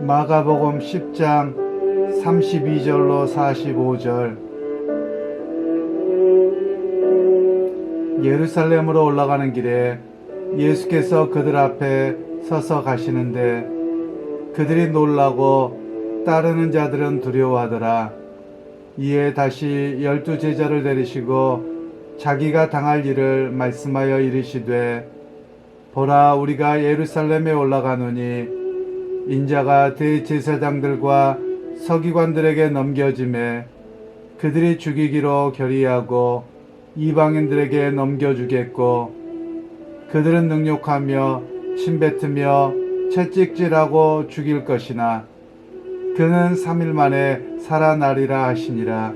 마가복음 10장 32절로 45절. 예루살렘으로 올라가는 길에 예수께서 그들 앞에 서서 가시는데 그들이 놀라고 따르는 자들은 두려워하더라. 이에 다시 12 제자를 데리시고 자기가 당할 일을 말씀하여 이르시되, 보라, 우리가 예루살렘에 올라가노니 인자가 대제사장들과 서기관들에게 넘겨짐에 그들이 죽이기로 결의하고 이방인들에게 넘겨주겠고, 그들은 능욕하며 침뱉으며 채찍질하고 죽일 것이나 그는 3일 만에 살아나리라 하시니라.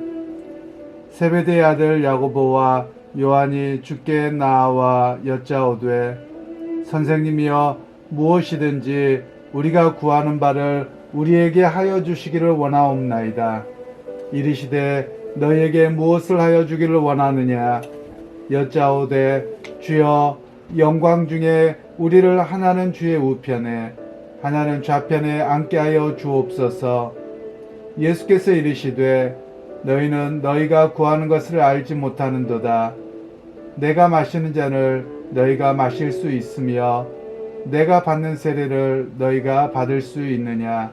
세베대의 아들 야고보와 요한이 주께 나와 여짜오되, 선생님이여, 무엇이든지 우리가 구하는 바를 우리에게 하여 주시기를 원하옵나이다. 이르시되, 너희에게 무엇을 하여 주기를 원하느냐? 여짜오되, 주여, 영광 중에 우리를 하나는 주의 우편에 하나는 좌편에 앉게 하여 주옵소서. 예수께서 이르시되, 너희는 너희가 구하는 것을 알지 못하는도다. 내가 마시는 잔을 너희가 마실 수 있으며 내가 받는 세례를 너희가 받을 수 있느냐?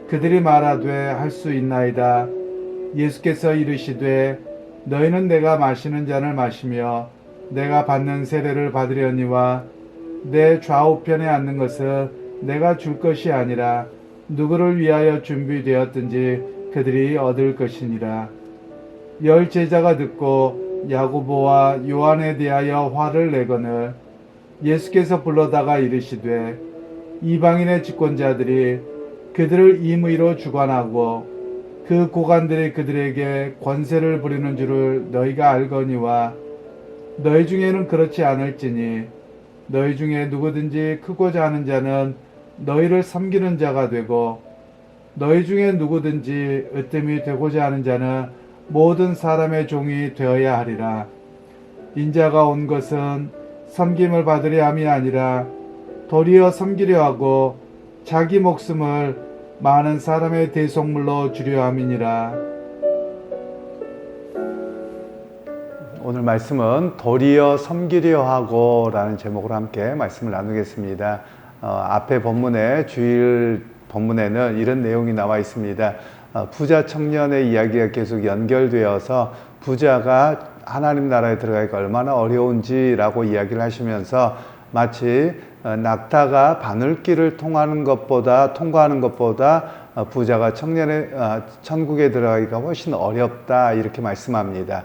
그들이 말하되, 할 수 있나이다. 예수께서 이르시되, 너희는 내가 마시는 잔을 마시며 내가 받는 세례를 받으려니와 내 좌우편에 앉는 것은 내가 줄 것이 아니라 누구를 위하여 준비되었든지 그들이 얻을 것이니라. 10 제자가 듣고 야고보와 요한에 대하여 화를 내거늘 예수께서 불러다가 이르시되, 이방인의 집권자들이 그들을 임의로 주관하고 그 고관들이 그들에게 권세를 부리는 줄을 너희가 알거니와 너희 중에는 그렇지 않을지니 너희 중에 누구든지 크고자 하는 자는 너희를 섬기는 자가 되고 너희 중에 누구든지 으뜸이 되고자 하는 자는 모든 사람의 종이 되어야 하리라. 인자가 온 것은 섬김을 받으려 함이 아니라 도리어 섬기려 하고 자기 목숨을 많은 사람의 대속물로 주려 함이니라. 오늘 말씀은 도리어 섬기려 하고 라는 제목으로 함께 말씀을 나누겠습니다. 앞에 본문에 주일 본문에는 이런 내용이 나와 있습니다. 부자 청년의 이야기가 계속 연결되어서 부자가 하나님 나라에 들어가기가 얼마나 어려운지라고 이야기를 하시면서 마치 낙타가 바늘길을 통과하는 것보다 부자가 천국에 들어가기가 훨씬 어렵다, 이렇게 말씀합니다.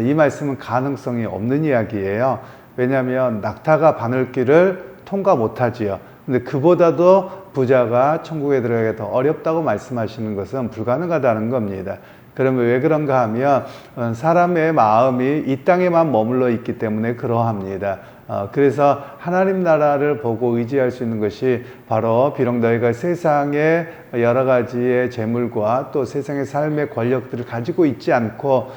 이 말씀은 가능성이 없는 이야기예요. 왜냐하면 낙타가 바늘길을 통과 못하지요. 근데 그보다도 부자가 천국에 들어가기가 더 어렵다고 말씀하시는 것은 불가능하다는 겁니다. 그러면 왜 그런가 하면 사람의 마음이 이 땅에만 머물러 있기 때문에 그러합니다. 그래서 하나님 나라를 보고 의지할 수 있는 것이 바로, 비록 너희가 세상의 여러 가지의 재물과 또 세상의 삶의 권력들을 가지고 있지 않고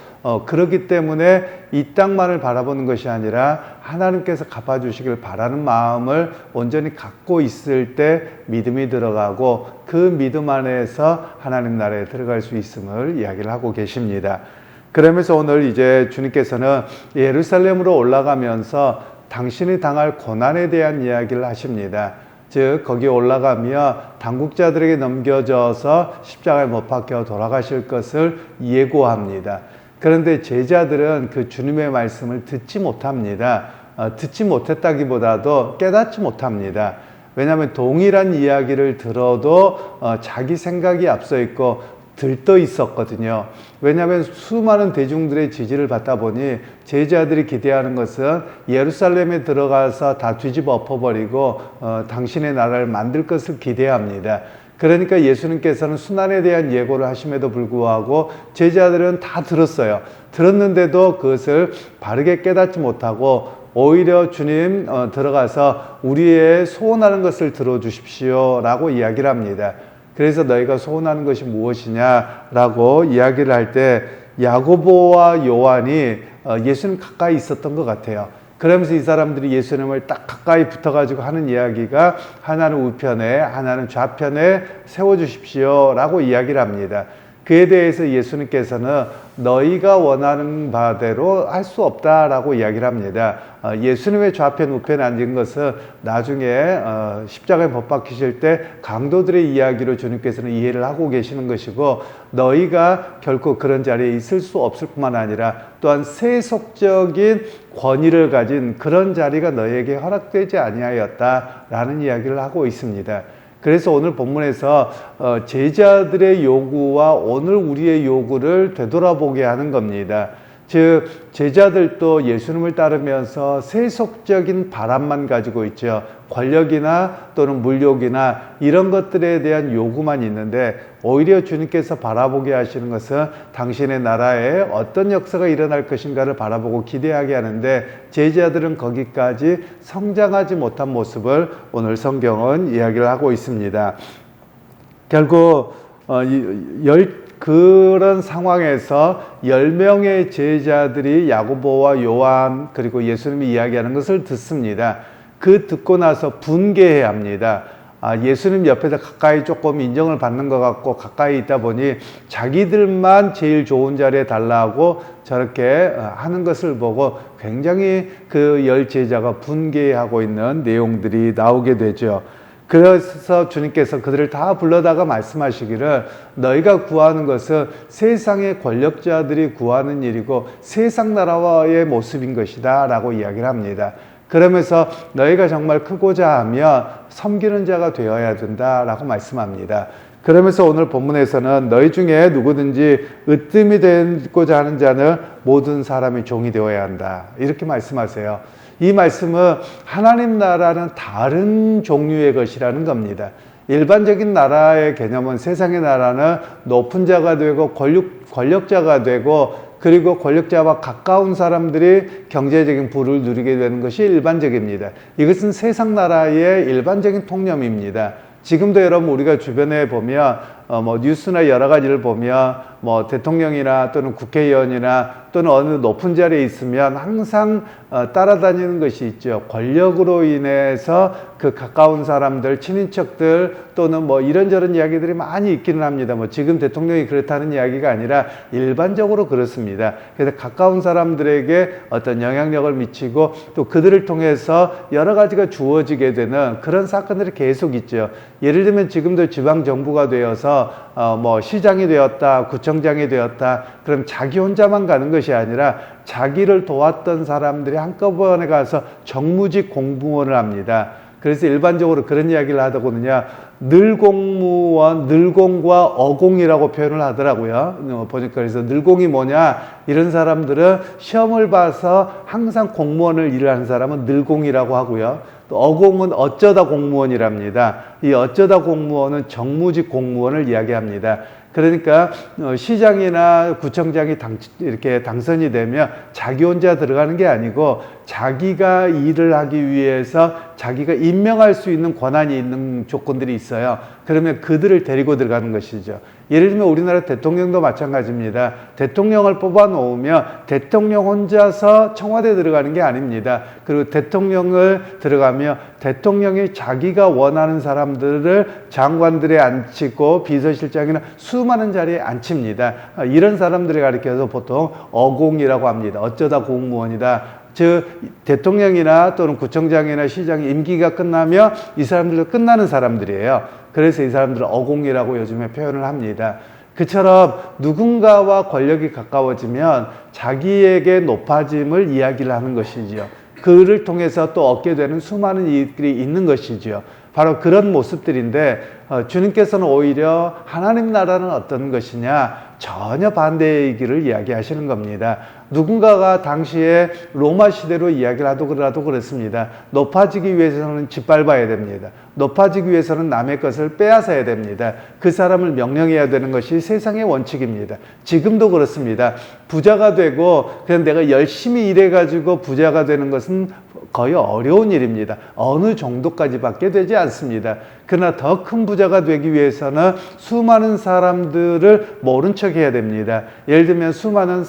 그렇기 때문에 이 땅만을 바라보는 것이 아니라 하나님께서 갚아주시길 바라는 마음을 온전히 갖고 있을 때 믿음이 들어가고 그 믿음 안에서 하나님 나라에 들어갈 수 있음을 이야기를 하고 계십니다. 그러면서 오늘 이제 주님께서는 예루살렘으로 올라가면서 당신이 당할 고난에 대한 이야기를 하십니다. 즉 거기에 올라가며 당국자들에게 넘겨져서 십자가에 못 박혀 돌아가실 것을 예고합니다. 그런데 제자들은 그 주님의 말씀을 듣지 못합니다. 듣지 못했다기보다도 깨닫지 못합니다. 왜냐하면 동일한 이야기를 들어도 자기 생각이 앞서 있고 들떠 있었거든요. 왜냐하면 수많은 대중들의 지지를 받다 보니 제자들이 기대하는 것은 예루살렘에 들어가서 다 뒤집어 엎어버리고 당신의 나라를 만들 것을 기대합니다. 그러니까 예수님께서는 순환에 대한 예고를 하심에도 불구하고 제자들은 다 들었어요. 들었는데도 그것을 바르게 깨닫지 못하고 오히려 주님 들어가서 우리의 소원하는 것을 들어주십시오 라고 이야기를 합니다. 그래서 너희가 소원하는 것이 무엇이냐라고 이야기를 할 때 야고보와 요한이 예수님 가까이 있었던 것 같아요. 그러면서 이 사람들이 예수님을 딱 가까이 붙어가지고 하는 이야기가 하나는 우편에 하나는 좌편에 세워주십시오 라고 이야기를 합니다. 그에 대해서 예수님께서는 너희가 원하는 바대로 할 수 없다라고 이야기를 합니다. 예수님의 좌편 우편에 앉은 것은 나중에 십자가에 못 박히실 때 강도들의 이야기로 주님께서는 이해를 하고 계시는 것이고, 너희가 결코 그런 자리에 있을 수 없을 뿐만 아니라 또한 세속적인 권위를 가진 그런 자리가 너희에게 허락되지 아니하였다라는 이야기를 하고 있습니다. 그래서 오늘 본문에서 제자들의 요구와 오늘 우리의 요구를 되돌아보게 하는 겁니다. 즉 제자들도 예수님을 따르면서 세속적인 바람만 가지고 있죠. 권력이나 또는 물욕이나 이런 것들에 대한 요구만 있는데, 오히려 주님께서 바라보게 하시는 것은 당신의 나라에 어떤 역사가 일어날 것인가를 바라보고 기대하게 하는데, 제자들은 거기까지 성장하지 못한 모습을 오늘 성경은 이야기를 하고 있습니다. 결국 그런 상황에서 10명의 제자들이 야고보와 요한 그리고 예수님이 이야기하는 것을 듣습니다. 그 듣고 나서 분개해야 합니다. 예수님 옆에서 가까이 조금 인정을 받는 것 같고 가까이 있다 보니 자기들만 제일 좋은 자리에 달라고 저렇게 하는 것을 보고 굉장히 그 10제자가 분개하고 있는 내용들이 나오게 되죠. 그래서 주님께서 그들을 다 불러다가 말씀하시기를, 너희가 구하는 것은 세상의 권력자들이 구하는 일이고 세상 나라의 모습인 것이다 라고 이야기를 합니다. 그러면서 너희가 정말 크고자 하면 섬기는 자가 되어야 된다 라고 말씀합니다. 그러면서 오늘 본문에서는 너희 중에 누구든지 으뜸이 되고자 하는 자는 모든 사람이 종이 되어야 한다 이렇게 말씀하세요. 이 말씀은 하나님 나라는 다른 종류의 것이라는 겁니다. 일반적인 나라의 개념은 세상의 나라는 높은 자가 되고 권력자가 되고, 그리고 권력자와 가까운 사람들이 경제적인 부를 누리게 되는 것이 일반적입니다. 이것은 세상 나라의 일반적인 통념입니다. 지금도 여러분 우리가 주변에 보면 뉴스나 여러 가지를 보면 대통령이나 또는 국회의원이나 또는 어느 높은 자리에 있으면 항상 따라다니는 것이 있죠. 권력으로 인해서 그 가까운 사람들, 친인척들 또는 이런저런 이야기들이 많이 있기는 합니다. 지금 대통령이 그렇다는 이야기가 아니라 일반적으로 그렇습니다. 그래서 가까운 사람들에게 어떤 영향력을 미치고 또 그들을 통해서 여러 가지가 주어지게 되는 그런 사건들이 계속 있죠. 예를 들면 지금도 지방정부가 되어서 시장이 되었다, 구청장이 되었다. 그럼 자기 혼자만 가는 것이 아니라 자기를 도왔던 사람들이 한꺼번에 가서 정무직 공무원을 합니다. 그래서 일반적으로 그런 이야기를 하더군요. 늘공무원, 늘공과 어공이라고 표현을 하더라고요. 보니까 그래서 늘공이 뭐냐, 이런 사람들은 시험을 봐서 항상 공무원을 일을 하는 사람은 늘공이라고 하고요. 또 어공은 어쩌다 공무원이랍니다. 이 어쩌다 공무원은 정무직 공무원을 이야기합니다. 그러니까 시장이나 구청장이 이렇게 당선이 되면 자기 혼자 들어가는 게 아니고 자기가 일을 하기 위해서 자기가 임명할 수 있는 권한이 있는 조건들이 있어요. 그러면 그들을 데리고 들어가는 것이죠. 예를 들면 우리나라 대통령도 마찬가지입니다. 대통령을 뽑아 놓으면 대통령 혼자서 청와대에 들어가는 게 아닙니다. 그리고 대통령을 들어가면 대통령이 자기가 원하는 사람들을 장관들에 앉히고 비서실장이나 수많은 자리에 앉힙니다. 이런 사람들을 가리켜서 보통 어공이라고 합니다. 어쩌다 공무원이다. 즉 대통령이나 또는 구청장이나 시장이 임기가 끝나면 이 사람들도 끝나는 사람들이에요. 그래서 이 사람들은 어공이라고 요즘에 표현을 합니다. 그처럼 누군가와 권력이 가까워지면 자기에게 높아짐을 이야기를 하는 것이지요. 그를 통해서 또 얻게 되는 수많은 이익들이 있는 것이지요. 바로 그런 모습들인데 주님께서는 오히려 하나님 나라는 어떤 것이냐, 전혀 반대의 길을 이야기하시는 겁니다. 누군가가 당시에 로마 시대로 이야기를 하더라도 그렇습니다. 높아지기 위해서는 짓밟아야 됩니다. 높아지기 위해서는 남의 것을 빼앗아야 됩니다. 그 사람을 명령해야 되는 것이 세상의 원칙입니다. 지금도 그렇습니다. 부자가 되고 그냥 내가 열심히 일해가지고 부자가 되는 것은 거의 어려운 일입니다. 어느 정도까지밖에 되지 않습니다. 그러나 더 큰 부자가 되기 위해서는 수많은 사람들을 모른 척 침착해야 됩니다. 예를 들면 수많은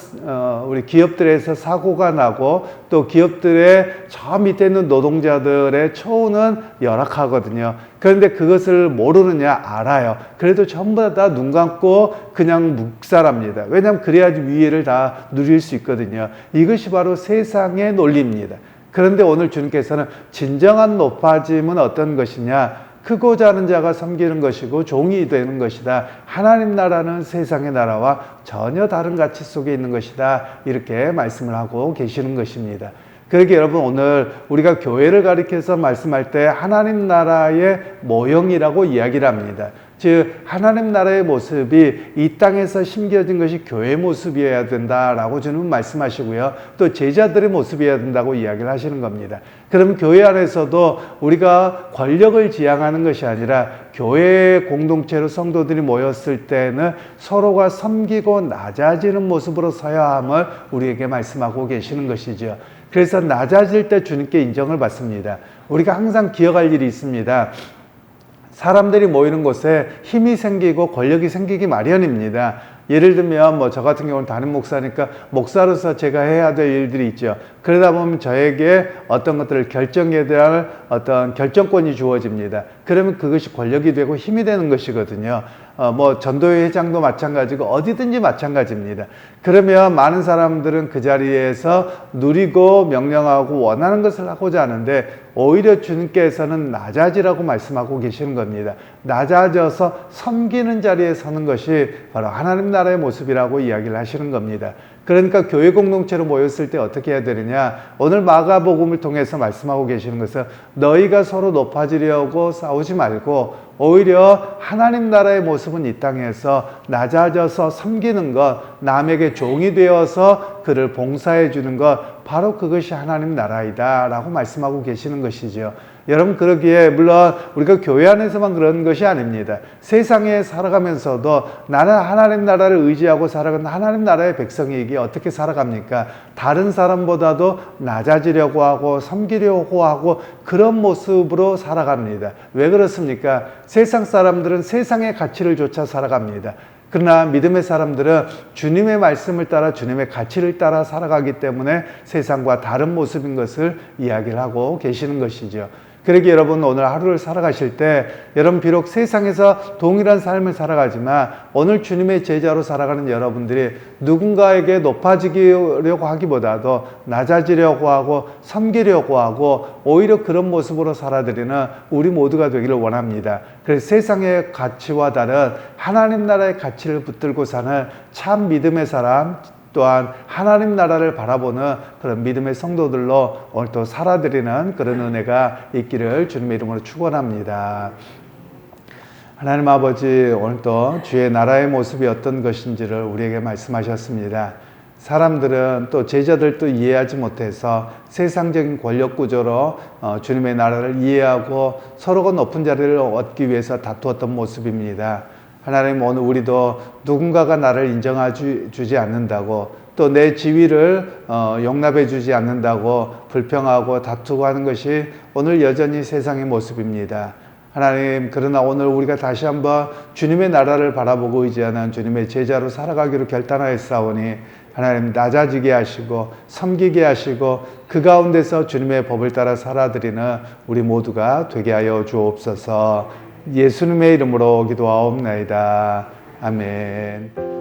우리 기업들에서 사고가 나고 또 기업들의 저 밑에 있는 노동자들의 처우는 열악하거든요. 그런데 그것을 모르느냐? 알아요. 그래도 전부 다 눈 감고 그냥 묵살합니다. 왜냐하면 그래야지 위에를 다 누릴 수 있거든요. 이것이 바로 세상의 논리입니다. 그런데 오늘 주님께서는 진정한 높아짐은 어떤 것이냐? 크고자 하는 자가 섬기는 것이고 종이 되는 것이다. 하나님 나라는 세상의 나라와 전혀 다른 가치 속에 있는 것이다. 이렇게 말씀을 하고 계시는 것입니다. 그러기에 여러분 오늘 우리가 교회를 가리켜서 말씀할 때 하나님 나라의 모형이라고 이야기를 합니다. 즉 하나님 나라의 모습이 이 땅에서 심겨진 것이 교회의 모습이어야 된다라고 주님은 말씀하시고요. 또 제자들의 모습이어야 된다고 이야기를 하시는 겁니다. 그럼 교회 안에서도 우리가 권력을 지향하는 것이 아니라 교회 공동체로 성도들이 모였을 때는 서로가 섬기고 낮아지는 모습으로 서야 함을 우리에게 말씀하고 계시는 것이죠. 그래서 낮아질 때 주님께 인정을 받습니다. 우리가 항상 기억할 일이 있습니다. 사람들이 모이는 곳에 힘이 생기고 권력이 생기기 마련입니다. 예를 들면 저 같은 경우는 담임 목사니까 목사로서 제가 해야 될 일들이 있죠. 그러다 보면 저에게 어떤 것들을 결정해야 될 어떤 결정권이 주어집니다. 그러면 그것이 권력이 되고 힘이 되는 것이거든요. 전도회 회장도 마찬가지고 어디든지 마찬가지입니다. 그러면 많은 사람들은 그 자리에서 누리고 명령하고 원하는 것을 하고자 하는데 오히려 주님께서는 낮아지라고 말씀하고 계시는 겁니다. 낮아져서 섬기는 자리에 서는 것이 바로 하나님 나라의 모습이라고 이야기를 하시는 겁니다. 그러니까 교회 공동체로 모였을 때 어떻게 해야 되느냐? 오늘 마가복음을 통해서 말씀하고 계시는 것은 너희가 서로 높아지려고 싸우지 말고 오히려 하나님 나라의 모습은 이 땅에서 낮아져서 섬기는 것, 남에게 종이 되어서 그를 봉사해 주는 것, 바로 그것이 하나님 나라이다 라고 말씀하고 계시는 것이죠. 여러분 그러기에 물론 우리가 교회 안에서만 그런 것이 아닙니다. 세상에 살아가면서도 나는 하나님 나라를 의지하고 살아가는 하나님 나라의 백성에게 어떻게 살아갑니까? 다른 사람보다도 낮아지려고 하고 섬기려고 하고 그런 모습으로 살아갑니다. 왜 그렇습니까? 세상 사람들은 세상의 가치를 좇아 살아갑니다. 그러나 믿음의 사람들은 주님의 말씀을 따라 주님의 가치를 따라 살아가기 때문에 세상과 다른 모습인 것을 이야기를 하고 계시는 것이죠. 그러기에 여러분 오늘 하루를 살아가실 때 여러분 비록 세상에서 동일한 삶을 살아가지만 오늘 주님의 제자로 살아가는 여러분들이 누군가에게 높아지려고 하기보다도 낮아지려고 하고 섬기려고 하고 오히려 그런 모습으로 살아드리는 우리 모두가 되기를 원합니다. 그래서 세상의 가치와 다른 하나님 나라의 가치를 붙들고 사는 참 믿음의 사람, 또한 하나님 나라를 바라보는 그런 믿음의 성도들로 오늘 또 살아드리는 그런 은혜가 있기를 주님의 이름으로 축원합니다. 하나님 아버지, 오늘 또 주의 나라의 모습이 어떤 것인지를 우리에게 말씀하셨습니다. 사람들은 또 제자들도 이해하지 못해서 세상적인 권력 구조로 주님의 나라를 이해하고 서로가 높은 자리를 얻기 위해서 다투었던 모습입니다. 하나님 오늘 우리도 누군가가 나를 인정해주지 않는다고 또 내 지위를 용납해주지 않는다고 불평하고 다투고 하는 것이 오늘 여전히 세상의 모습입니다. 하나님 그러나 오늘 우리가 다시 한번 주님의 나라를 바라보고 의지하는 주님의 제자로 살아가기로 결단하였사오니 하나님 낮아지게 하시고 섬기게 하시고 그 가운데서 주님의 법을 따라 살아드리는 우리 모두가 되게 하여 주옵소서. 예수님의 이름으로 기도하옵나이다. 아멘.